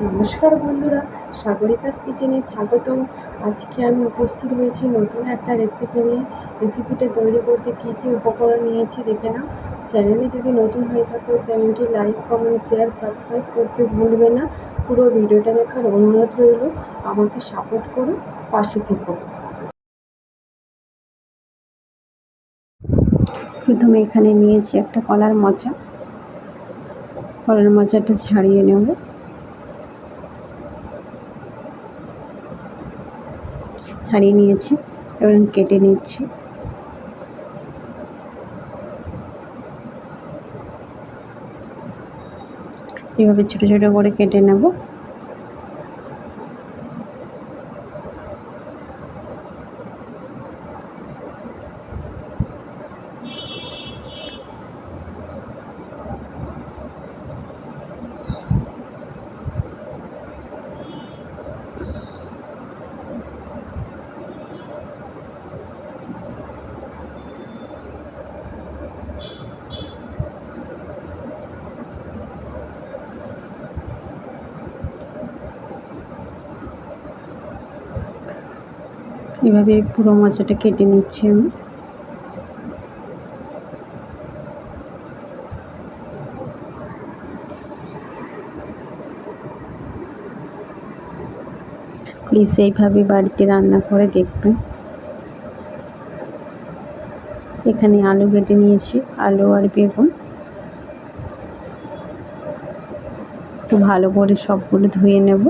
নমস্কার বন্ধুরা, সাগরিকাস কিচেনে স্বাগতম। আজকে আমি উপস্থিত হয়েছি নতুন একটা রেসিপি নিয়ে। রেসিপিটা তৈরি করতে কী কী উপকরণ নিয়েছি দেখে নাও। চ্যানেলে যদি নতুন হয়ে থাকো চ্যানেলটি লাইক, কমেন্ট, শেয়ার, সাবস্ক্রাইব করতে ভুলবে না। পুরো ভিডিওটা দেখার অনুরোধ রইল। আমাকে সাপোর্ট করো, পাশে থেকো। প্রথমে এখানে নিয়েছি একটা কলার মোচা। কলার মোচাটা ছাড়িয়ে নেব। ছাড়িয়ে নিয়েছি, এবার কেটে নিচ্ছি। এভাবে ছোটো ছোটো করে কেটে নেব। এভাবে পুরো মোচাটা কেটে নিচ্ছি আমি। প্লিজ এইভাবে বাড়িতে রান্না করে দেখবেন। এখানে আলু কেটে নিয়েছি, আলু আর বেগুন। একটু ভালো করে সবগুলো ধুয়ে নেব।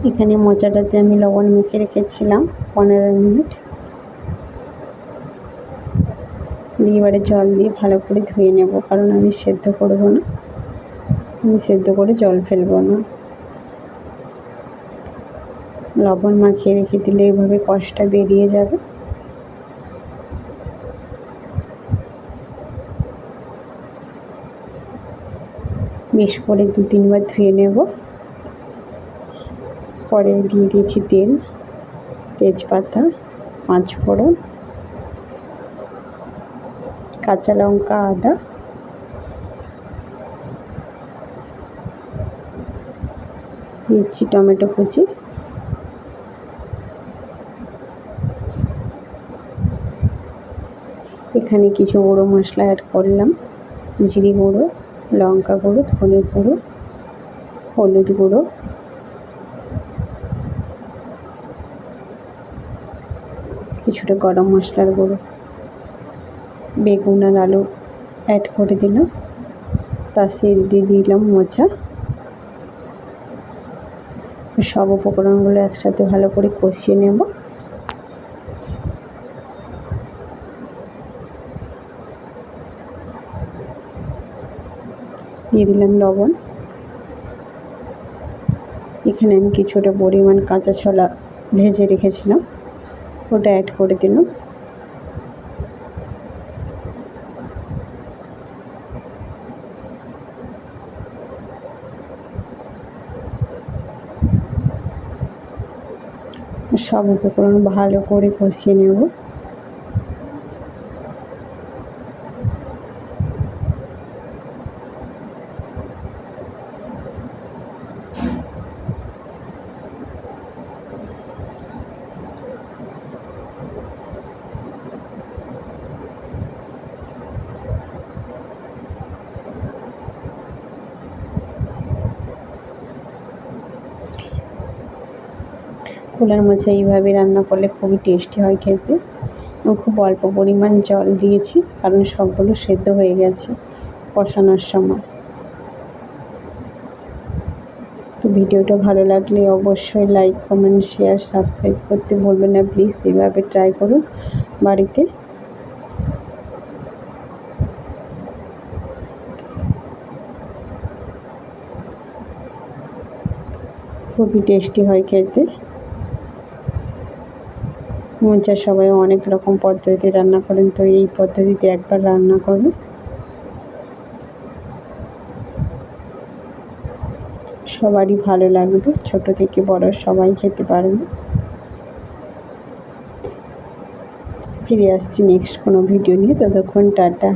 এখানে মোচাটাতে আমি লবণ মেখে রেখেছিলাম 15 মিনিট। দিয়ে এবারে জল দিয়ে ভালো করে ধুয়ে নেব, কারণ আমি সেদ্ধ করব না। আমি সেদ্ধ করে জল ফেলব না। লবণ মাখিয়ে রেখে দিলে এইভাবে কষটা বেরিয়ে যাবে। বেশ করে 2-3 বার ধুয়ে নেব। পরে দিয়ে দিয়েছি তেল, তেজপাতা, 5 ফোড়ন, কাঁচা লঙ্কা, আদা, দিচ্ছি টমেটো কুচি। এখানে কিছু গুঁড়ো মশলা অ্যাড করলাম, জিরে গুঁড়ো, লঙ্কা গুঁড়ো, ধনে গুঁড়ো, হলুদ গুঁড়ো, কিছুটা গরম মশলার গুঁড়ো। বেগুন আর আলু অ্যাড করে দিলাম, তার সাথে দিয়ে দিলাম মোচা। সব উপকরণগুলো একসাথে ভালো করে কষিয়ে নেব। দিয়ে দিলাম লবণ। এখানে আমি কিছুটা পরিমাণ কাঁচা ছোলা ভেজে রেখেছিলাম, ওটা অ্যাড করে দিলাম। সব উপকরণ ভালো করে কষিয়ে নেব। কলার মোচা এইভাবে রান্না করলে খুবই টেস্টি হয় খেতে। আমি খুব অল্প পরিমাণ জল দিয়েছি, কারণ সবগুলো সেদ্ধ হয়ে গেছে কষানোর সময়। তো ভিডিওটা ভালো লাগলে অবশ্যই লাইক, কমেন্ট, শেয়ার, সাবস্ক্রাইব করতে ভুলবেন না। প্লিজ এভাবে ট্রাই করুন বাড়িতে। খুবই টেস্টি হয় খেতে। মোচা সবাই অনেক রকম পদ্ধতিতে রান্না করেন, তো এই পদ্ধতিতে একবার রান্না করবে, সবারই ভালো লাগবে, ছোট থেকে বড় সবাই খেতে পারবে। ফিরে আসছি নেক্সট কোনো ভিডিও নিয়ে, ততক্ষণ টাটা।